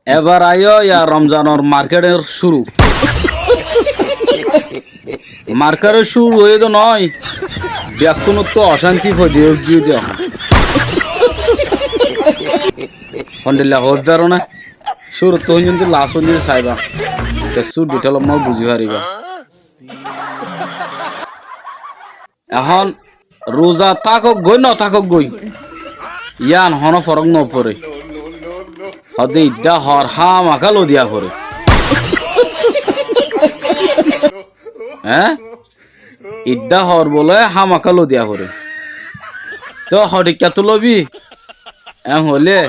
এবার আইও ইয়া রমজানের মার্কেটের শুরু মার্কেটের শুরু হয়ে তো নয় ব্যাকুণত্ব অশান্তি ফদিয়ে গিয়ে দেওয়া হন্ডিল্লা হোক যারো না শুরু তো কিন্তু লাস্ট হয়ে চাইবা সুর ডিটেল মই বুঝি পারিবা এখন রোজা থাকক গই ন থাকক গই ইয়ান হন ফরক নপরে হদে ইদ্যা হর হাম আকালো দিয়া পরে হ্যাঁ ইদ্যা হর বলে হাম আকালো দিয়া পরে তো হরিকা তো লবি হলে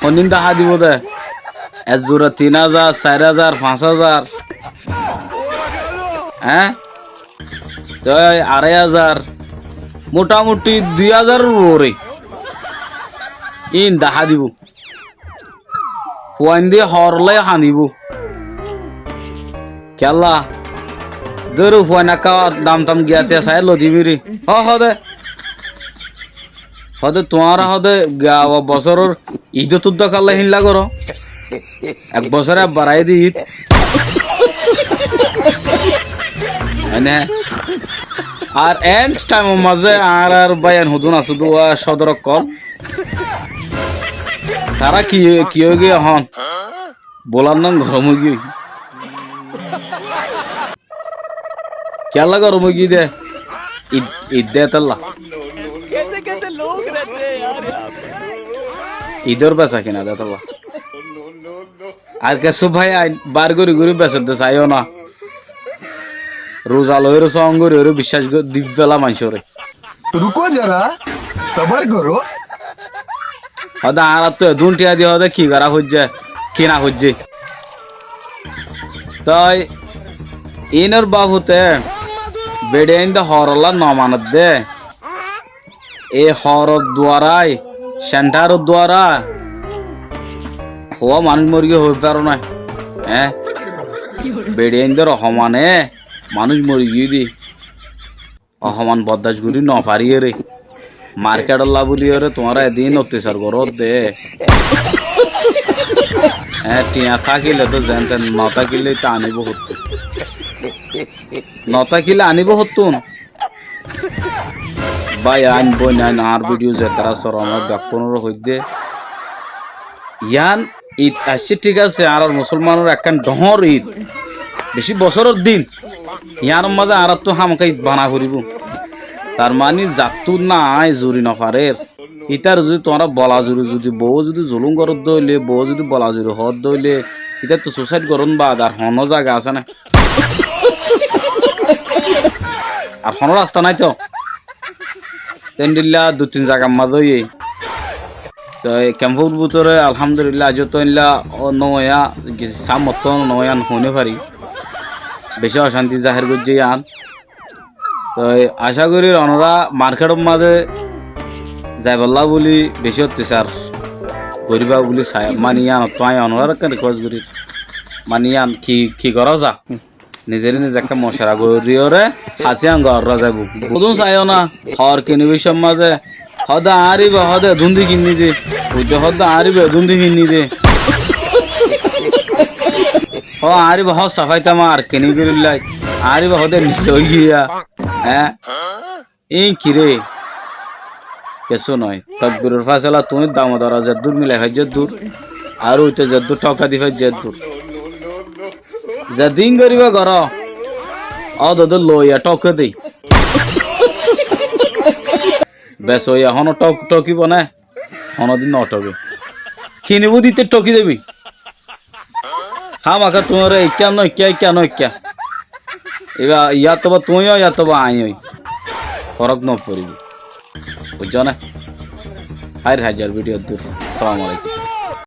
হনিন দেখা দিব দে এক জোড়া 3000 4000 5000 হ্যাঁ তো 2500 মোটামুটি 2000 ওরে ইন দেখা দিব ওয়াইন দিয়ে হরলে হানিব কেলা দরু ফোনা কা দাম তাম গিয়াতে সাই লদিবিরি হদে হদে তোমার হদে বছরের ঈদ তুদ্দ কালে হিল্লা করো এক বছরে বাড়াই দি ঈদ মানে আর এন্ড টাইম মাঝে আর বায়ান হুদুন আছে দুয়া সদর কল তারা কি কি হয়ে গিয়ে হন বলার নাম গরম হয়ে গিয়ে কেলা গরম হয়ে গিয়ে দে ঈদ দে তাল্লা ঈদের বেচা কিনা দে তাল্লা আর কেসু ভাই বার করি ঘুরি বেচা দে চাইও না রোজা লয়ের সঙ্গ করে বিশ্বাস দিবেলা মানুষরে रुको जरा सबर करो হদা আর তো দুনটিয়া দিয়ে হদে কি করা হচ্ছে কিনা হচ্ছে তাই ইনর বাহুতে বেড়ে ইন্দা হরলা নমানত দে এ হর দ্বারাই সেন্টার দ্বারা হওয়া মানুষ মরিয়ে হয়ে পারো না হ্যাঁ বেড়ে ইন্দা রহমানে মানুষ মরি গিয়ে দি অহমান বদাস গুরি ন পারিয়ে রে মার্কেট আল্লাহ বলি রে তোমারা এদিন অত্যাচার করো দে হ্যাঁ টিয়া থাকিলে তো জানতেন ন থাকিলে তো আনিব হতো ন থাকিলে আনিব হতুন ভাই আনবো না আর ভিডিও যে তারা সর আমার ব্যাপনের হইতে ইয়ান ঈদ আসছে ঠিক আছে আর মুসলমানের একখান ডহর ঈদ বেশি বছরের দিন ইয়ার মাঝে আর তো হামকা ঈদ বানা করিব তার মানে জাতু নাই জুরি নপারের ইতার যদি তোমরা বলা জুরি যদি বউ যদি জুলুম করত দইলে বউ যদি বলা জুরি হত দইলে ইতার তো সুসাইড করুন বা আর হন জায়গা আছে না আর হন রাস্তা নাই তো তেন্ডিল্লা 2-3 জায়গা মাঝে তো ক্যাম্পের ভিতরে আলহামদুলিল্লাহ আজ তো নয়া সামত নয়ান হইনে পারি বেশি অশান্তি জাহের করছে আন তো আশা করি অনরা মার্কেটের মাঝে যাইবল্লা বলি বেশি অত্যাচার করিবা বলি চাই মানিয়ান তাই অনরার রিকোয়েস্ট করি মানিয়ান কি করা যা নিজের নিজেকে মশারা গরিয়রে হাসিয়ান গররা যাব বুঝুন চাইও না হর কিনিবির মাঝে হদা আরিবে হদে ধুন্দি কিনি দে বুঝে হদা আরিবে ধুন্দি কিনি দে হ আরিবে হ সাফাই তামার কিনি করিল্লাই আরিবে হদে লই গিয়া হ্যাঁ এই কিরে কেসো নয় তকবিরের ফাসলা তুমি দামোদর যদ্দুর মিলাই হয় যদ্দুর আর ওইতে যদ্দুর টকা দিবে যদ্দুর যদিন করিবা ঘর অদ লইয়া টকে দেই বেশ ওইয়া হন টকিব না হনদিন নটকে কিনিব দিতে টকি দেবি হামাকা তোমার কেন কেন এবার ইয়া তো তুইও ইয়া তো আই ফরক ন পড়িবি বুঝছো না হাজার ভিডিও দূর আসসালামু আলাইকুম